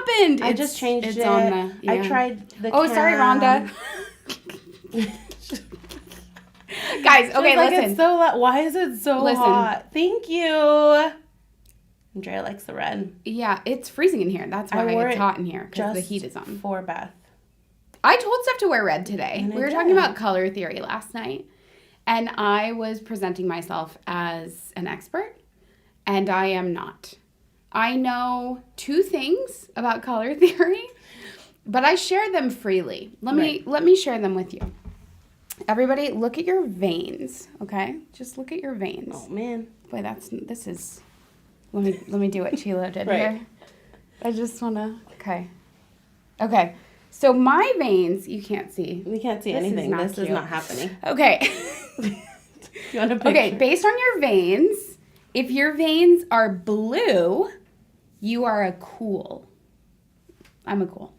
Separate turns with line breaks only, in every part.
happened?
I just changed it.
On the,
I tried the
sorry, Rhonda. Guys, okay,
like,
listen.
It's so why is it so hot? Thank you. Andrea likes the red.
Yeah, it's freezing in here. That's why it's hot in here, because the heat is on.
For Beth.
I told Steph to wear red today. We were talking about color theory last night, and I was presenting myself as an expert, and I am not. I know 2 things about color theory, but I share them freely. Let me share them with you. Everybody, look at your veins, okay? Just look at your veins.
Oh man,
boy, this is. Let me do what Sheila did here. I just wanna. Okay. So my veins, you can't see.
We can't see anything. This is not happening.
Okay.
You want a picture?
Okay, based on your veins, if your veins are blue, you are a cool. I'm a cool.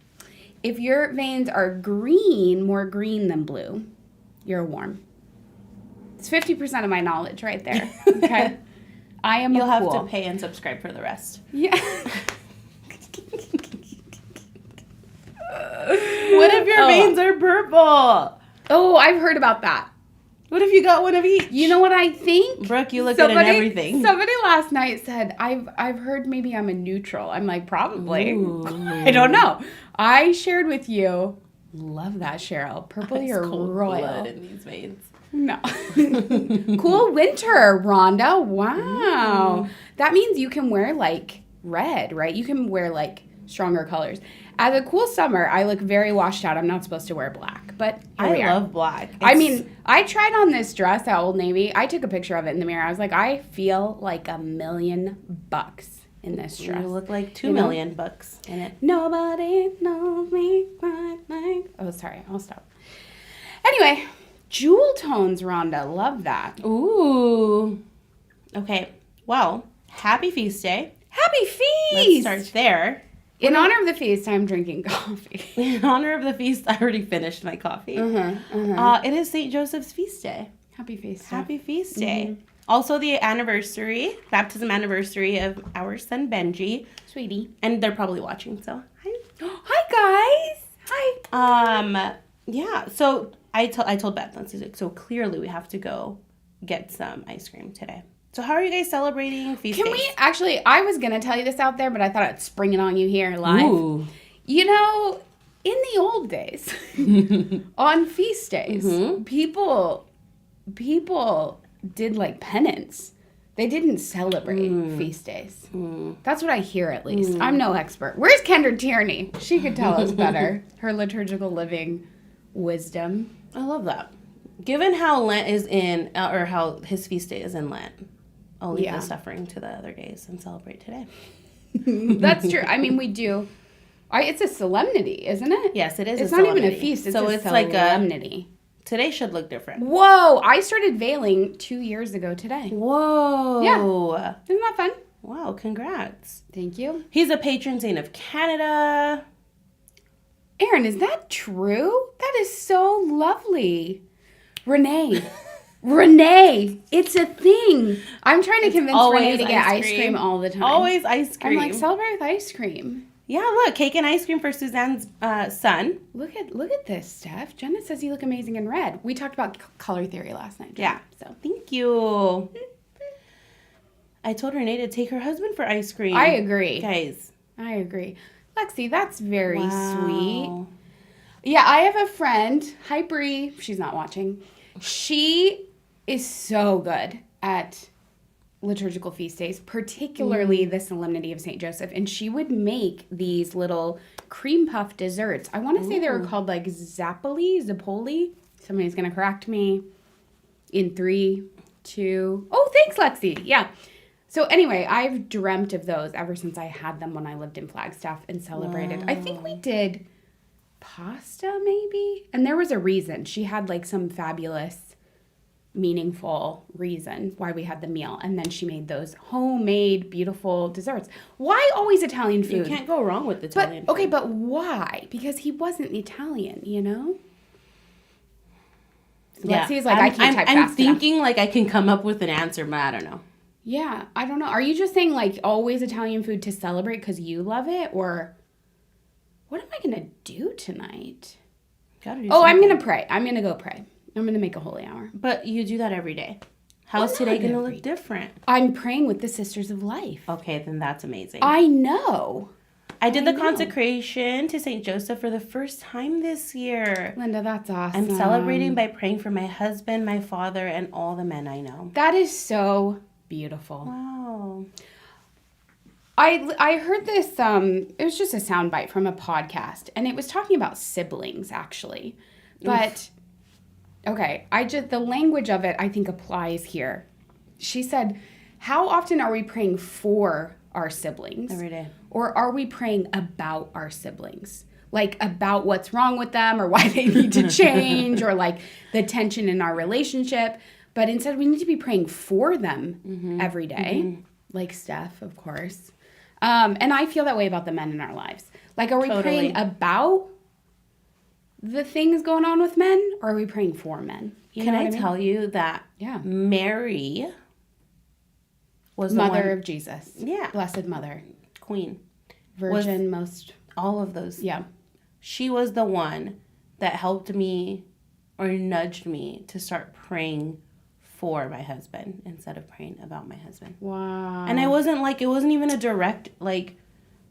If your veins are green, more green than blue, you're a warm. It's 50% of my knowledge right there. Okay. I am
You'll
a cool.
have to pay and subscribe for the rest.
Yeah.
What if your veins are purple?
Oh, I've heard about that.
What if you got one of each?
You know what I think?
Brooke, you look good in everything.
Somebody last night said, I've heard maybe I'm a neutral. I'm like, probably. I don't know. I shared with you. Love that, Cheryl. Purple, you're royal.
Blood in these veins.
No. Cool winter, Rhonda. Wow. That means you can wear like red, right? You can wear like stronger colors. As a cool summer, I look very washed out. I'm not supposed to wear black, but
I love black.
I mean, I tried on this dress at Old Navy. I took a picture of it in the mirror. I was like, I feel like $1 million in this dress.
You look like $2 million in it.
Nobody knows me quite like. Oh, sorry. I'll stop. Anyway, jewel tones, Rhonda. Love that.
Ooh. Okay. Well, happy feast day.
Happy feast.
Let's start there.
In honor of the feast, I'm drinking coffee.
In honor of the feast, I already finished my coffee. It is St. Joseph's feast day.
Happy feast.
Happy feast day. Also the baptism anniversary of our son Benji.
Sweetie.
And they're probably watching, so hi.
Hi, guys. Hi.
Yeah, so I told Beth, so clearly we have to go get some ice cream today. So how are you guys celebrating feast days?
Can we actually, I was going to tell you this out there, but I thought I'd spring it on you here live.
Ooh.
You know, in the old days, on feast days, people did like penance. They didn't celebrate feast days. That's what I hear, at least. I'm no expert. Where's Kendra Tierney? She could tell us better. Her liturgical living wisdom.
I love that. Given how Lent is in, or how his feast day is in Lent, I'll leave the suffering to the other days and celebrate today.
That's true. I mean, we do. It's a solemnity, isn't it?
Yes, it is.
It's not even a feast. It's a solemnity.
Today should look different.
Whoa! I started veiling 2 years ago today.
Whoa!
Yeah. Isn't that fun?
Wow! Congrats.
Thank you.
He's a patron saint of Canada.
Erin, is that true? That is so lovely. Renee, it's a thing. I'm trying to convince Renee to get ice cream all the time.
Always ice cream.
I'm like, celebrate with ice cream.
Yeah, look, cake and ice cream for Suzanne's son.
Look at this, Steph. Jenna says you look amazing in red. We talked about color theory last night.
Yeah. So thank you. I told Renee to take her husband for ice cream.
I agree.
Guys.
I agree. Lexi, that's very sweet. Yeah, I have a friend. Hi, Bree. She's not watching. She is so good at liturgical feast days, particularly the Solemnity of St. Joseph. And she would make these little cream puff desserts. I want to say they were called like Zappoli. Somebody's going to correct me in 3, 2. Oh, thanks, Lexi. Yeah. So anyway, I've dreamt of those ever since I had them when I lived in Flagstaff and celebrated. Wow. I think we did pasta maybe. And there was a reason. She had like some fabulous, meaningful reason why we had the meal. And then she made those homemade, beautiful desserts. Why always Italian food?
You can't go wrong with Italian food.
Okay, but why? Because he wasn't Italian, you know?
Yeah.
Lexi's like, I can't type fast enough.
I'm thinking like I can come up with an answer, but I don't know.
Yeah, I don't know. Are you just saying like always Italian food to celebrate because you love it, or? What am I going to do tonight?
Gotta do
I'm
something.
going to pray. I'm going to go pray. I'm going to make a holy hour.
But you do that every day. How's today going to look different?
I'm praying with the Sisters of Life.
Okay, then that's amazing.
I know.
I did the consecration to St. Joseph for the first time this year.
Linda, that's awesome.
I'm celebrating by praying for my husband, my father, and all the men I know.
That is so beautiful.
Wow.
I heard this, it was just a soundbite from a podcast, and it was talking about siblings, actually. But, okay, the language of it, I think, applies here. She said, how often are we praying for our siblings?
Every day.
Or are we praying about our siblings? Like, about what's wrong with them, or why they need to change, or, like, the tension in our relationship. But instead, we need to be praying for them every day. Like Steph, of course. And I feel that way about the men in our lives. Like, are we praying about the things going on with men, or are we praying for men?
Can I tell you that Mary was
Mother
the one,
of Jesus.
Yeah.
Blessed Mother.
Queen.
Virgin, most.
All of those.
Yeah.
She was the one that helped me or nudged me to start praying for my husband instead of praying about my husband.
Wow.
And it wasn't even a direct, like,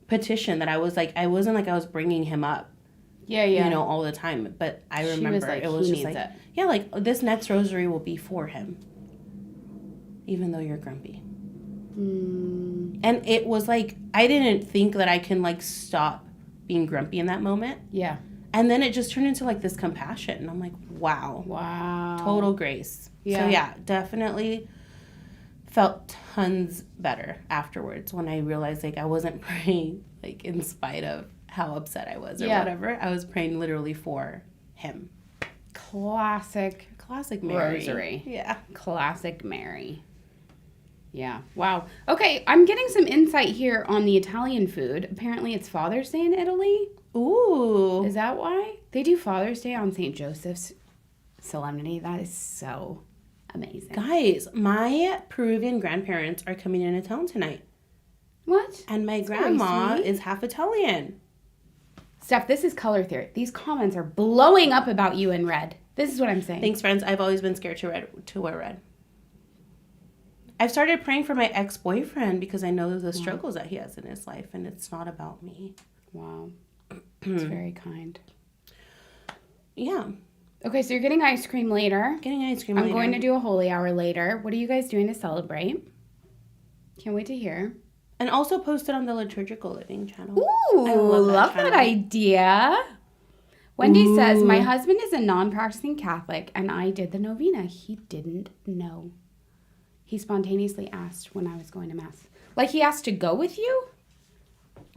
petition that I wasn't like I was bringing him up.
Yeah.
You know, all the time. But I remember
like,
it was
he
just
needs
like,
it.
yeah, like, this next rosary will be for him. Even though you're grumpy. And it was like, I didn't think that I can, like, stop being grumpy in that moment.
Yeah.
And then it just turned into, like, this compassion. And I'm like, wow.
Wow.
Total grace.
Yeah.
So, yeah, definitely felt tons better afterwards when I realized, like, I wasn't praying, like, in spite of how upset I was or whatever. I was praying literally for him.
Classic
Mary.
rosary.
Yeah.
Classic Mary. Yeah. Wow. Okay, I'm getting some insight here on the Italian food. Apparently it's Father's Day in Italy.
Ooh.
Is that why? They do Father's Day on St. Joseph's solemnity. That is so amazing.
Guys, my Peruvian grandparents are coming into town tonight.
What?
And my
That's
grandma
very sweet.
is half Italian.
Steph, this is color theory. These comments are blowing up about you in red. This is what I'm saying.
Thanks, friends. I've always been scared to wear red. I've started praying for my ex-boyfriend because I know the struggles that he has in his life, and it's not about me.
Wow. It's very kind.
Yeah.
Okay, so you're getting ice cream later.
Getting ice cream later.
I'm going to do a holy hour later. What are you guys doing to celebrate? Can't wait to hear.
And also post it on the Liturgical Living channel.
Ooh,
I
love that
channel.
idea. Wendy says, my husband is a non-practicing Catholic, and I did the novena. He didn't know. He spontaneously asked when I was going to Mass. Like, he asked to go with you?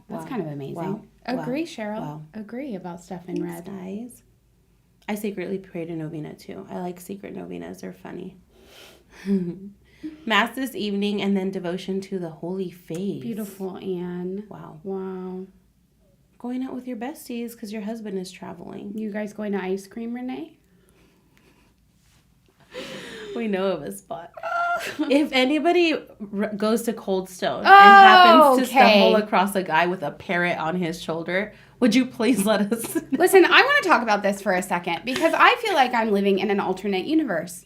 That's kind of amazing.
Wow.
Agree,
Wow.
Cheryl.
Wow.
Agree about stuff in red.
Guys. I secretly prayed a novena, too. I like secret novenas. They're funny. Mass this evening, and then devotion to the Holy Face.
Beautiful, Anne.
Wow.
Wow.
Going out with your besties because your husband is traveling.
You guys going to ice cream, Renee?
We know of a spot. If anybody goes to Cold Stone and happens to stumble across a guy with a parrot on his shoulder, would you please let us know?
Listen, I want to talk about this for a second because I feel like I'm living in an alternate universe.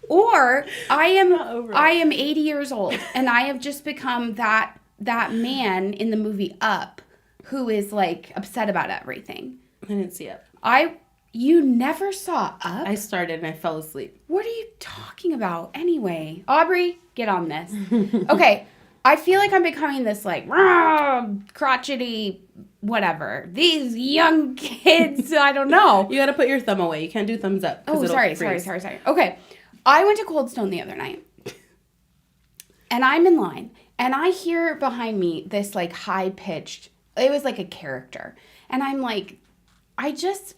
Or I am 80 years old and I have just become that man in the movie Up who is like upset about everything.
I didn't see it.
You never saw Up?
I started and I fell asleep.
What are you talking about? Anyway, Aubrey, get on this. Okay, I feel like I'm becoming this like crotchety whatever. These young kids, I don't know.
You got to put your thumb away. You can't do thumbs up.
Oh, sorry. Okay, I went to Cold Stone the other night, and I'm in line, and I hear behind me this like high-pitched, it was like a character, and I'm like, I just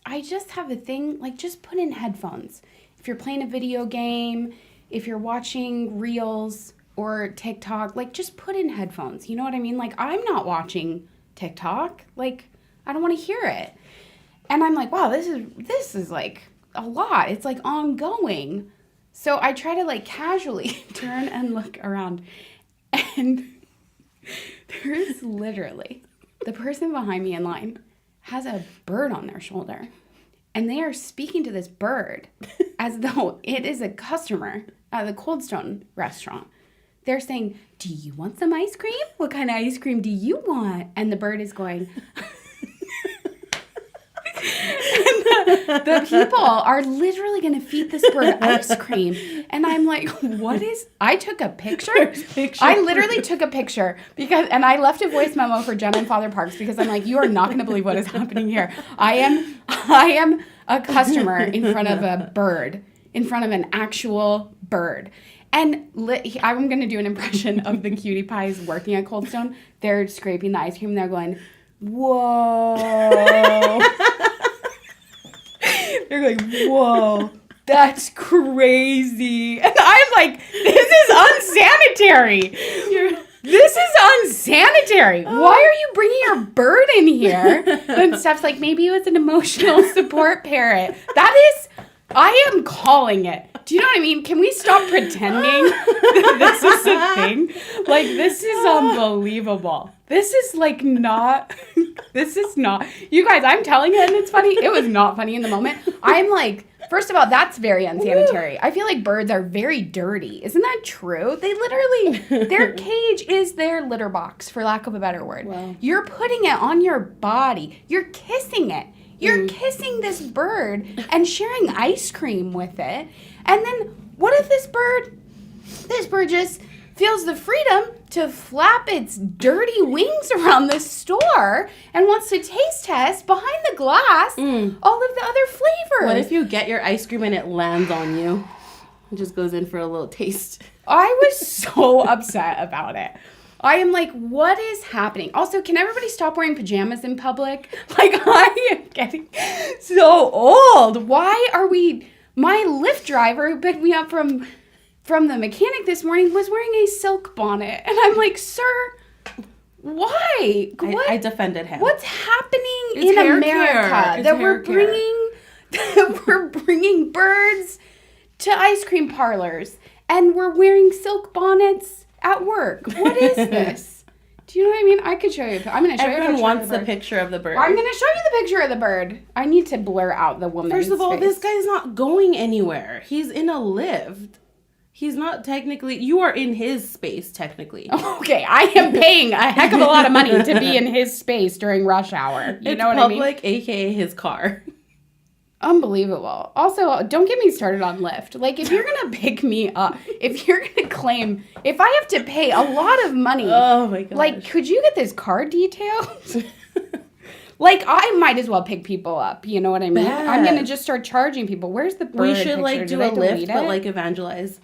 have a thing, like, just put in headphones. If you're playing a video game, if you're watching Reels or TikTok, like, just put in headphones. You know what I mean? Like, I'm not watching TikTok. Like, I don't want to hear it. And I'm like, wow, this is like a lot. It's like ongoing. So I try to like casually turn and look around, and there is literally the person behind me in line has a bird on their shoulder. And they are speaking to this bird as though it is a customer at the Cold Stone restaurant. They're saying, do you want some ice cream? What kind of ice cream do you want? And the bird is going... The people are literally going to feed this bird ice cream. And I'm like, I took a picture. I literally took a picture and I left a voice memo for Jenna and Father Parks because I'm like, you are not going to believe what is happening here. I am a customer in front of a bird, in front of an actual bird. And I'm going to do an impression of the cutie pies working at Cold Stone. They're scraping the ice cream and they're going, whoa. They're going, whoa, that's crazy. And I'm like, this is unsanitary. This is unsanitary. Why are you bringing your bird in here? And Steph's like, maybe it was an emotional support parrot. I am calling it. Do you know what I mean? Can we stop pretending that this is a thing? Like, this is unbelievable. This is not. You guys, I'm telling you, and it's funny. It was not funny in the moment. I'm like, first of all, that's very unsanitary. I feel like birds are very dirty. Isn't that true? They literally, their cage is their litter box, for lack of a better word. Wow. You're putting it on your body. You're kissing it. You're kissing this bird and sharing ice cream with it. And then what if this bird just feels the freedom to flap its dirty wings around the store and wants to taste test behind the glass all of the other flavors?
What if you get your ice cream and it lands on you? It just goes in for a little taste.
I was so upset about it. I am like, what is happening? Also, can everybody stop wearing pajamas in public? Like, I am getting so old. Why are we... My Lyft driver who picked me up from the mechanic this morning was wearing a silk bonnet. And I'm like, sir, why?
I defended him.
What's happening in America that we're bringing birds to ice cream parlors and we're wearing silk bonnets at work? What is this? Do you know what I mean? I could show you. I'm going to show you.
Everyone wants the picture of the bird.
I'm going to show you the picture of the bird. I need to blur out the woman's
First of all,
face.
this guy's not going anywhere. He's in a lift. He's not technically... You are in his space, technically.
Okay, I am paying a heck of a lot of money to be in his space during rush hour. You know what I mean?
It's public, a.k.a. his car.
Unbelievable. Also, don't get me started on Lyft. Like, if you're going to pick me up, if you're going to claim... If I have to pay a lot of money...
Oh, my gosh.
Like, could you get this car detailed? Like, I might as well pick people up. You know what I mean?
Beth.
I'm going to just start charging people. Where's the bird
We should,
picture?
like, do a Lyft, but, like, evangelize.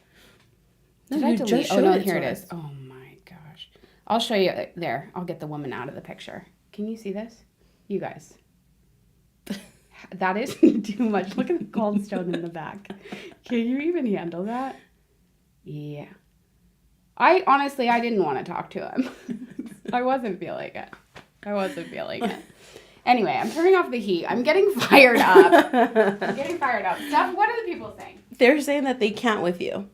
Did I delete? Oh, no, here it is. Oh, my gosh. I'll show you. There. I'll get the woman out of the picture. Can you see this? You guys. That is too much. Look at the Cold Stone in the back. Can you even handle that? Yeah. I didn't want to talk to him. I wasn't feeling it. Anyway, I'm turning off the heat. I'm getting fired up. Steph, what are the people saying?
They're saying that they can't with you.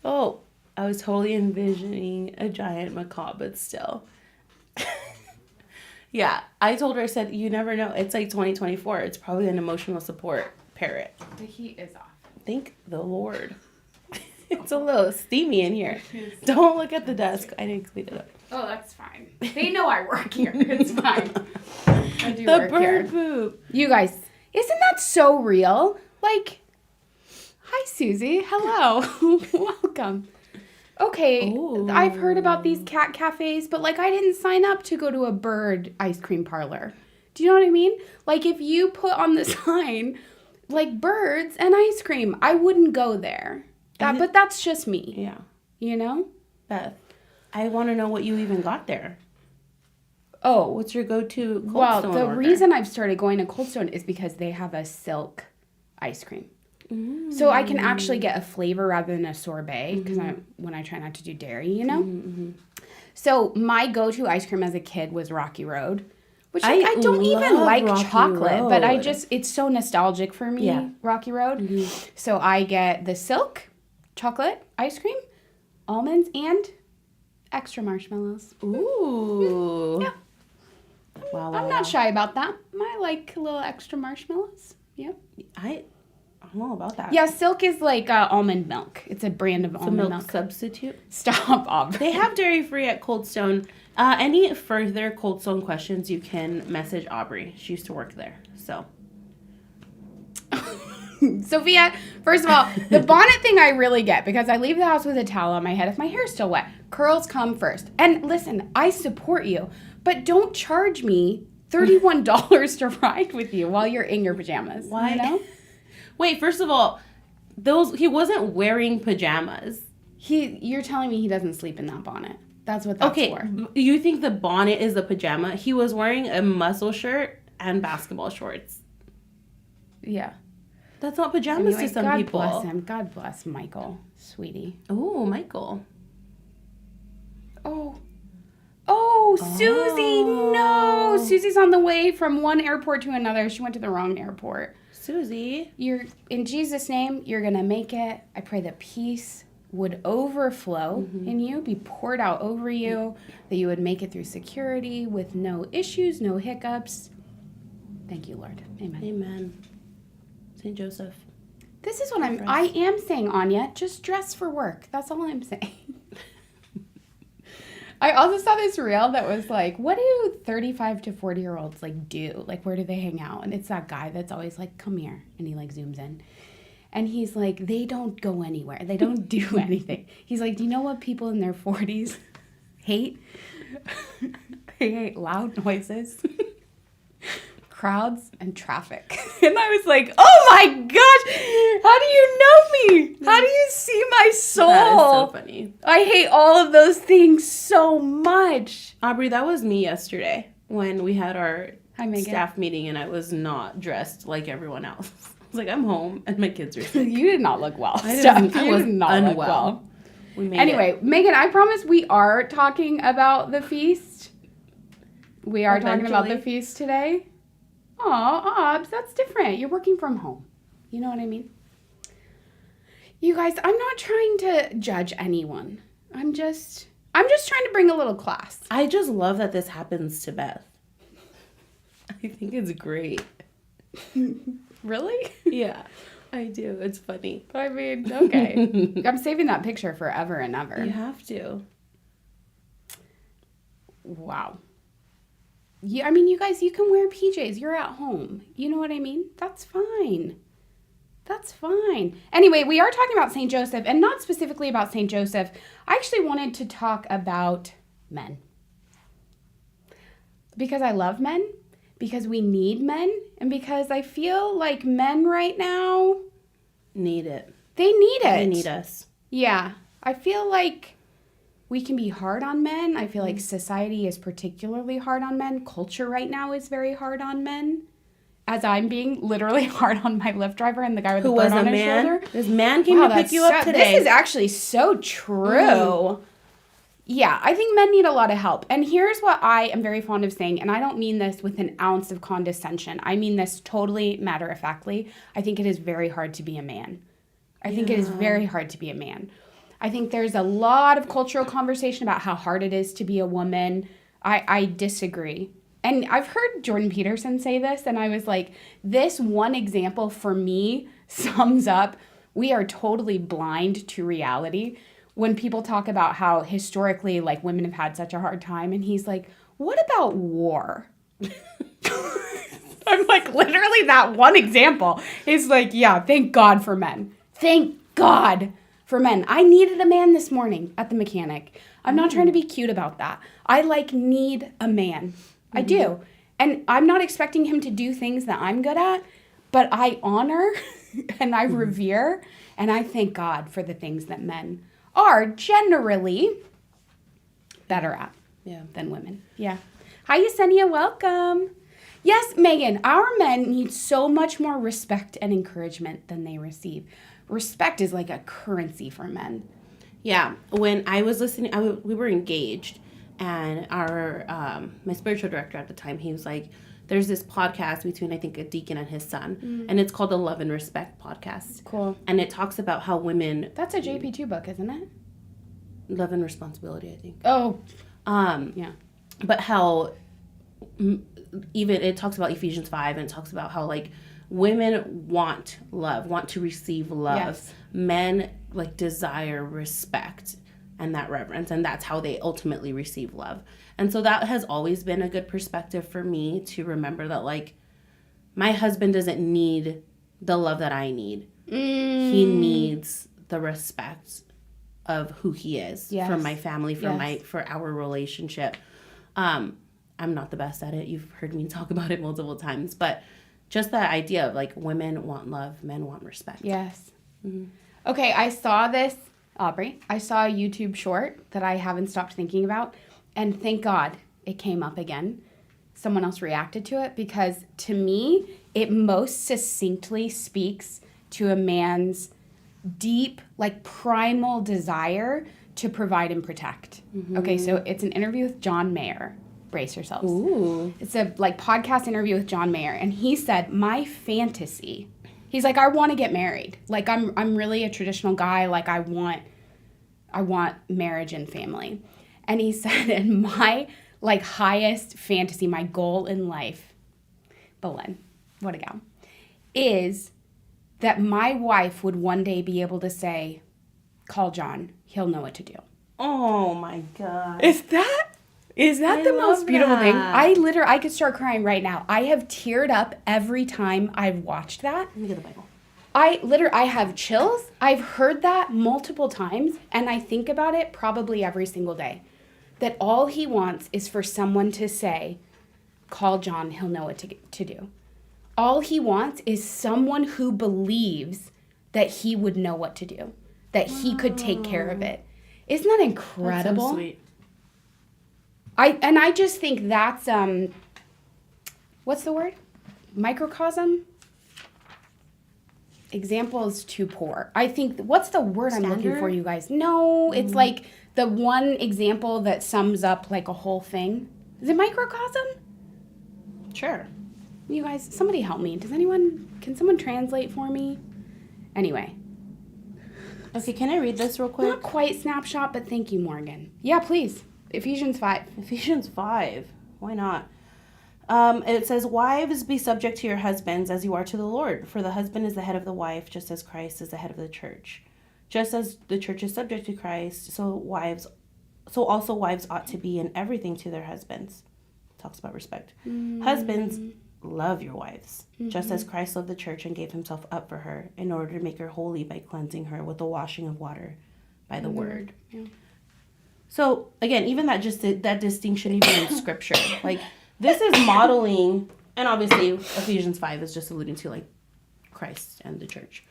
Oh, I was totally envisioning a giant macaw, but still. Yeah, I told her, I said, you never know. It's like 2024. It's probably an emotional support parrot.
The heat is off.
Thank the Lord. It's a little steamy in here. Don't look at the desk. I didn't clean it up.
Oh, that's fine. They know I work here. It's fine. I do work here.
The bird poop.
You guys, isn't that so real? Like, hi, Susie. Hello. Welcome. Okay, ooh. I've heard about these cat cafes, but, like, I didn't sign up to go to a bird ice cream parlor. Do you know what I mean? Like, if you put on the sign, like, birds and ice cream, I wouldn't go there. But that's just me.
Yeah.
You know?
Beth, I want to know what you even got there.
Oh.
What's your go-to Cold Stone order?
Reason I've started going to Cold Stone is because they have a silk ice cream. So I can actually get a flavor rather than a sorbet because when I try not to do dairy, you know? So my go-to ice cream as a kid was Rocky Road, which I don't even like Rocky chocolate, Road. But it's so nostalgic for me, Rocky Road. So I get the silk chocolate ice cream, almonds, and extra marshmallows.
Ooh.
Yeah.
Wow.
I'm not shy about that. I like a little extra marshmallows. Yep.
I don't know about that.
Yeah, Silk is like almond milk. It's a brand of almond milk.
Substitute.
Stop, Aubrey.
They have dairy-free at Cold Stone. Any further Cold Stone questions, you can message Aubrey. She used to work there, so.
Sophia, first of all, the bonnet thing I really get because I leave the house with a towel on my head if my hair's still wet. Curls come first. And listen, I support you, but don't charge me $31 to ride with you while you're in your pajamas.
Why?
You know?
Wait, first of all, he wasn't wearing pajamas.
You're telling me he doesn't sleep in that bonnet. That's what that's for.
You think the bonnet is a pajama? He was wearing a muscle shirt and basketball shorts.
Yeah.
That's not pajamas to some people.
God bless him. God bless Michael, sweetie.
Oh, Michael.
Oh, Susie, no. Susie's on the way from one airport to another. She went to the wrong airport.
Susie.
In Jesus' name, you're going to make it. I pray that peace would overflow in you, be poured out over you, that you would make it through security with no issues, no hiccups. Thank you, Lord. Amen.
Amen. St. Joseph.
This is what I am saying, Anya. Just dress for work. That's all I'm saying. I also saw this reel that was like, what do 35 to 40-year-olds like do? Like, where do they hang out? And it's that guy that's always like, come here. And he like zooms in. And he's like, they don't go anywhere. They don't do anything. He's like, do you know what people in their 40s hate? They hate loud noises, crowds, and traffic. And I was like, oh my gosh, how do you know me? How do you see my soul?
That is so funny.
I hate all of those things so much.
Aubrey, that was me yesterday when we had our
Hi,
staff meeting and I was not dressed like everyone else. I was like, I'm home and my kids are sick.
You did not look well.
I was unwell.
Anyway, Megan, I promise we are talking about the feast. We are talking about the feast today. Aw, Obs, that's different. You're working from home. You know what I mean? You guys, I'm not trying to judge anyone. I'm just trying to bring a little class.
I just love that this happens to Beth. I think it's great.
Really?
Yeah, I do. It's funny.
I mean, okay. I'm saving that picture forever and ever.
You have to.
Wow. Yeah, I mean, you guys, you can wear PJs. You're at home. You know what I mean? That's fine. That's fine. Anyway, we are talking about St. Joseph, and not specifically about St. Joseph. I actually wanted to talk about men. Because I love men, because we need men, and because I feel like men right now
need it.
They need it.
They need us.
Yeah. I feel like we can be hard on men. I feel like society is particularly hard on men. Culture right now is very hard on men. As I'm being literally hard on my Lyft driver and the guy with the bird on his shoulder.
This man came to pick you up today.
This is actually so true. Yeah, I think men need a lot of help. And here's what I am very fond of saying, and I don't mean this with an ounce of condescension. I mean this totally matter-of-factly. I think it is very hard to be a man. I think it is very hard to be a man. I think there's a lot of cultural conversation about how hard it is to be a woman. I disagree. And I've heard Jordan Peterson say this, and I was like, this one example for me sums up, we are totally blind to reality. When people talk about how historically, like, women have had such a hard time, and he's like, what about war? I'm like, literally that one example is like, yeah, thank God for men. Thank God for men. I needed a man this morning at the mechanic. I'm not trying to be cute about that. I, need a man. I do. And I'm not expecting him to do things that I'm good at, but I honor and I revere, and I thank God for the things that men are generally better at than women. Yeah. Hi, Yesenia. Welcome. Yes, Megan, our men need so much more respect and encouragement than they receive. Respect is like a currency for men.
Yeah. When I was listening, we were engaged, and our my spiritual director at the time, he was like, there's this podcast between, I think, a deacon and his son, and it's called the Love and Respect podcast.
Cool.
And it talks about how women...
That's a JP2 book, isn't it?
Love and Responsibility, I think.
Oh.
Yeah. But how even it talks about Ephesians 5, and it talks about how like women want love, want to receive love.
Yes.
Men like desire respect and that reverence, and that's how they ultimately receive love. And so that has always been a good perspective for me to remember that like my husband doesn't need the love that I need. He needs the respect of who he is from my family, for our relationship. I'm not the best at it. You've heard me talk about it multiple times, but just that idea of like women want love, men want respect.
Yes. Mm-hmm. Okay, I saw this, Aubrey. I saw a YouTube short that I haven't stopped thinking about, and thank God it came up again. Someone else reacted to it, because to me, it most succinctly speaks to a man's deep, like primal desire to provide and protect. Mm-hmm. Okay, so it's an interview with John Mayer. Brace yourselves.
Ooh.
It's a like podcast interview with John Mayer, and he said, my fantasy, he's like, I want to get married. Like I'm really a traditional guy. Like I want marriage and family. And he said, and my like highest fantasy, my goal in life, Belen, what a gal, is that my wife would one day be able to say, call John, he'll know what to do.
Oh my God.
Is that the most beautiful thing? I could start crying right now. I have teared up every time I've watched that.
Let me get the Bible.
I have chills. I've heard that multiple times, and I think about it probably every single day. That all he wants is for someone to say, call John, he'll know what to do. All he wants is someone who believes that he would know what to do, that he could take care of it. Isn't that incredible?
That's so sweet.
I just think that's what's the word? Microcosm? Example is too poor. I think what's the word I'm looking for, you guys? No, it's like the one example that sums up like a whole thing. Is it microcosm?
Sure.
You guys, somebody help me. Can someone translate for me? Anyway.
Okay, can I read this real quick?
Not quite snapshot, but thank you, Morgan. Yeah, please. Ephesians 5.
Ephesians 5. Why not? It says, wives, be subject to your husbands as you are to the Lord. For the husband is the head of the wife, just as Christ is the head of the church. Just as the church is subject to Christ, so also wives ought to be in everything to their husbands. Talks about respect. Husbands, love your wives, just as Christ loved the church and gave himself up for her in order to make her holy by cleansing her with the washing of water by the word.
Yeah.
So again, even that distinction even in scripture, like this is modeling, and obviously Ephesians 5 is just alluding to like Christ and the church.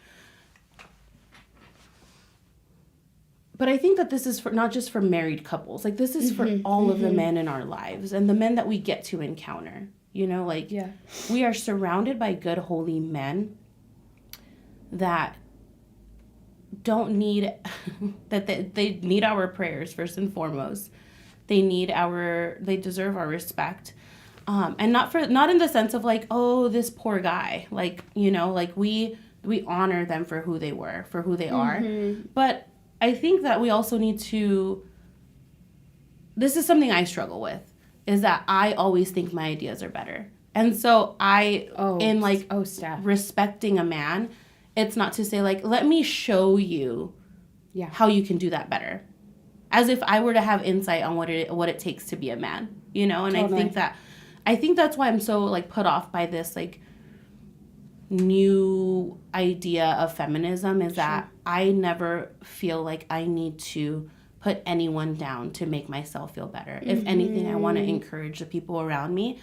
But I think that this is for not just for married couples, like this is for all of the men in our lives and the men that we get to encounter. You know, like we are surrounded by good, holy men that don't need, that they need our prayers first and foremost. They deserve our respect. And not in the sense of like, oh, this poor guy. Like, you know, like we honor them for who they were, for who they are. But I think that we also need to, this is something I struggle with, is that I always think my ideas are better. And so Steph, respecting a man, it's not to say like, let me show you how you can do that better. As if I were to have insight on what it takes to be a man, you know? And totally. I think that's why I'm so like put off by this like new idea of feminism is that I never feel like I need to put anyone down to make myself feel better. If anything, I want to encourage the people around me.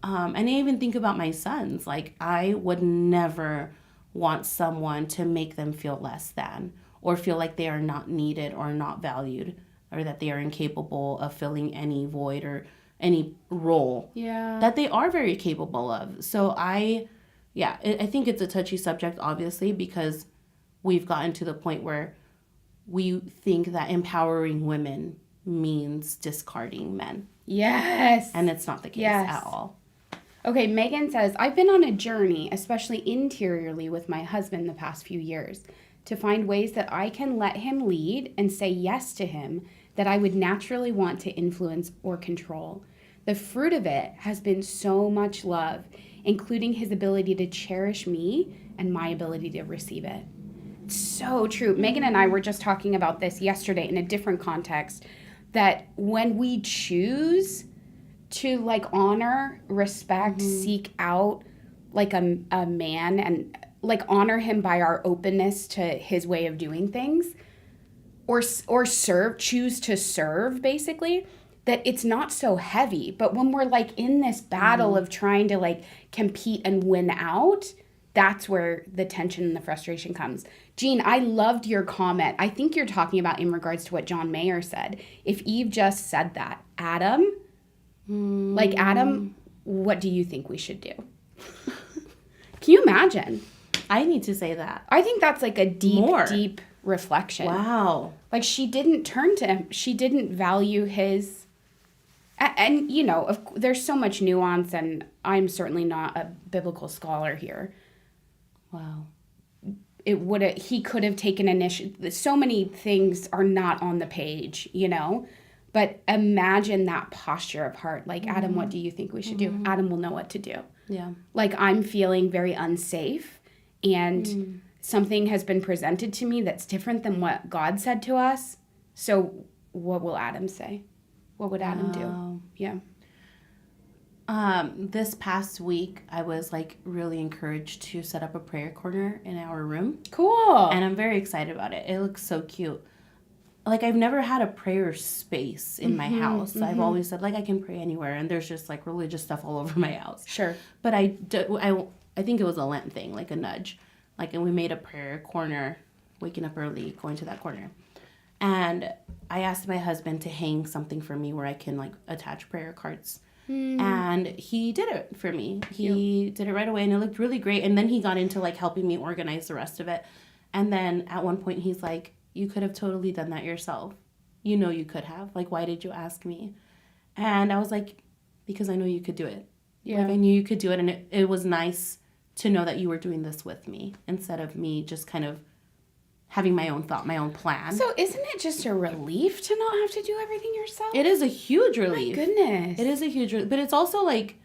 And I even think about my sons. Like, I would never want someone to make them feel less than or feel like they are not needed or not valued or that they are incapable of filling any void or any role that they are very capable of. So I think it's a touchy subject, obviously, because we've gotten to the point where we think that empowering women means discarding men.
Yes.
And it's not the case at all.
Okay, Megan says, I've been on a journey, especially interiorly with my husband the past few years, to find ways that I can let him lead and say yes to him that I would naturally want to influence or control. the fruit of it has been so much love, including his ability to cherish me and my ability to receive it. It's so true. Megan and I were just talking about this yesterday in a different context, that when we choose to like honor, respect, seek out like a man and like honor him by our openness to his way of doing things, or choose to serve, basically, that it's not so heavy. But when we're like in this battle of trying to like compete and win out, that's where the tension and the frustration comes. Jean, I loved your comment. I think you're talking about in regards to what John Mayer said. If Eve just said that, Adam, what do you think we should do? Can you imagine?
I need to say that.
I think that's like a deep reflection.
Wow.
Like, she didn't turn to him. She didn't value his... And, you know, there's so much nuance, and I'm certainly not a biblical scholar here.
Wow.
He could have taken initiative. So many things are not on the page, you know? But imagine that posture of heart. Like, Adam, what do you think we should do? Adam will know what to do.
Yeah.
Like, I'm feeling very unsafe, and something has been presented to me that's different than what God said to us. So what will Adam say? What would Adam do? Yeah.
This past week, I was like really encouraged to set up a prayer corner in our room.
Cool.
And I'm very excited about it. It looks so cute. Like, I've never had a prayer space in my house. I've always said, like, I can pray anywhere, and there's just like religious stuff all over my house.
Sure.
But I think it was a Lent thing, like a nudge. Like, and we made a prayer corner, waking up early, going to that corner. And I asked my husband to hang something for me where I can like attach prayer cards. And he did it for me. He did it right away, and it looked really great. And then he got into like helping me organize the rest of it. And then at one point he's like, you could have totally done that yourself. You know you could have. Like, why did you ask me? And I was like, because I know you could do it. Yeah. Like, I knew you could do it, and it was nice to know that you were doing this with me instead of me just kind of having my own thought, my own plan.
So isn't it just a relief to not have to do everything yourself?
It is a huge relief.
My goodness.
It is a huge relief. But it's also like,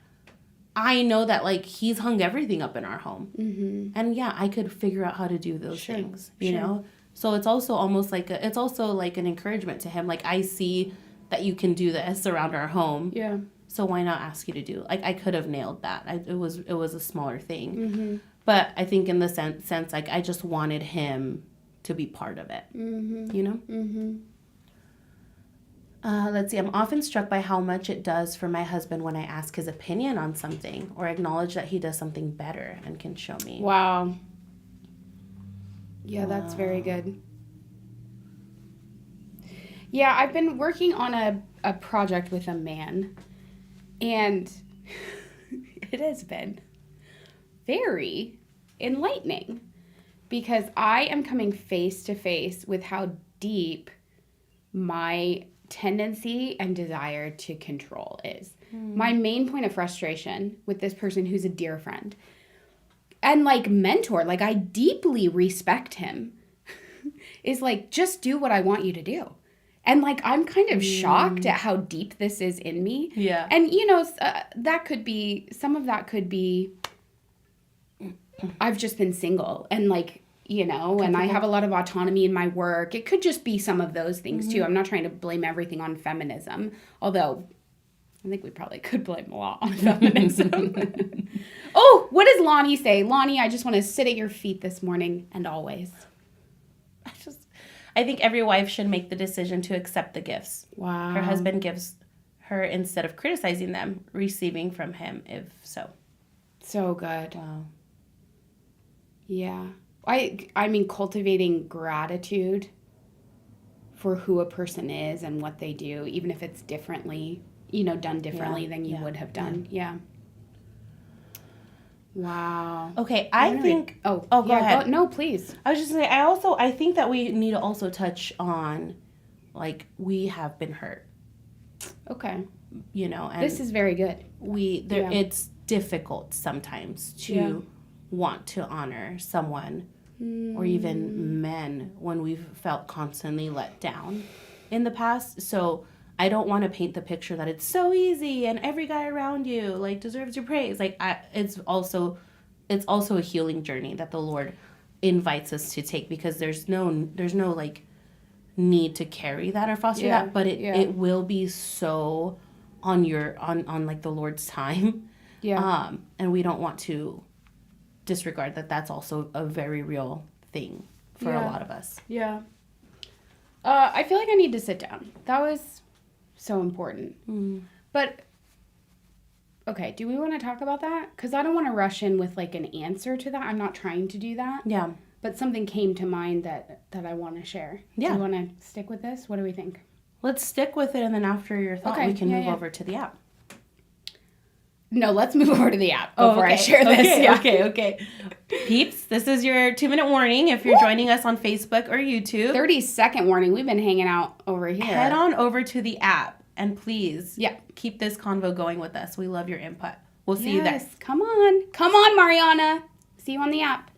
I know that like he's hung everything up in our home. And yeah, I could figure out how to do those things, you know? So it's also almost like it's also like an encouragement to him. Like, I see that you can do this around our home. Yeah. So why not ask you to do? Like, I could have nailed that. It was a smaller thing. But I think in the sense like I just wanted him to be part of it. You know? Let's see. I'm often struck by how much it does for my husband when I ask his opinion on something or acknowledge that he does something better and can show me.
Wow. Yeah, that's very good. Yeah, I've been working on a project with a man, and it has been very enlightening because I am coming face to face with how deep my tendency and desire to control is. My main point of frustration with this person who's a dear friend and like mentor, like I deeply respect him, is like, just do what I want you to do. And like, I'm kind of shocked at how deep this is in me. Yeah. And you know, that could be, some of that could be, I've just been single and like, you know, and I have a lot of autonomy in my work. It could just be some of those things too. I'm not trying to blame everything on feminism, although I think we probably could blame a lot on feminism. Oh, what does Lonnie say? Lonnie, I just want to sit at your feet this morning and always.
I think every wife should make the decision to accept the gifts.
Wow.
Her husband gives her instead of criticizing them, receiving from him if so.
So good. Wow. Yeah. I mean, cultivating gratitude for who a person is and what they do, even if it's differently, you know, done differently than you would have done. Yeah. Wow.
Okay, I think...
Go ahead. No, please.
I was just going to say, I think that we need to also touch on, like, we have been hurt.
Okay.
You know, and...
This is very good.
It's difficult sometimes to want to honor someone or even men when we've felt constantly let down in the past. So I don't want to paint the picture that it's so easy and every guy around you like deserves your praise. Like it's also a healing journey that the Lord invites us to take, because there's no like need to carry that or foster that, but it will be so on like the Lord's time. Yeah. And we don't want to disregard that that's also a very real thing for a lot of us.
Yeah. I feel like I need to sit down. That was so important. But okay, do we want to talk about that? Because I don't want to rush in with like an answer to that. I'm not trying to do that.
Yeah.
But something came to mind that I want to share. Yeah. Do you want to stick with this? What do we think?
Let's stick with it, and then after your thought, we can move over to the app.
No, let's move over to the app before I share this.
Okay. Peeps, this is your 2-minute warning if you're joining us on Facebook or YouTube.
30-second warning. We've been hanging out over here.
Head on over to the app, and please keep this convo going with us. We love your input. We'll see you there.
Come on. Come on, Mariana. See you on the app.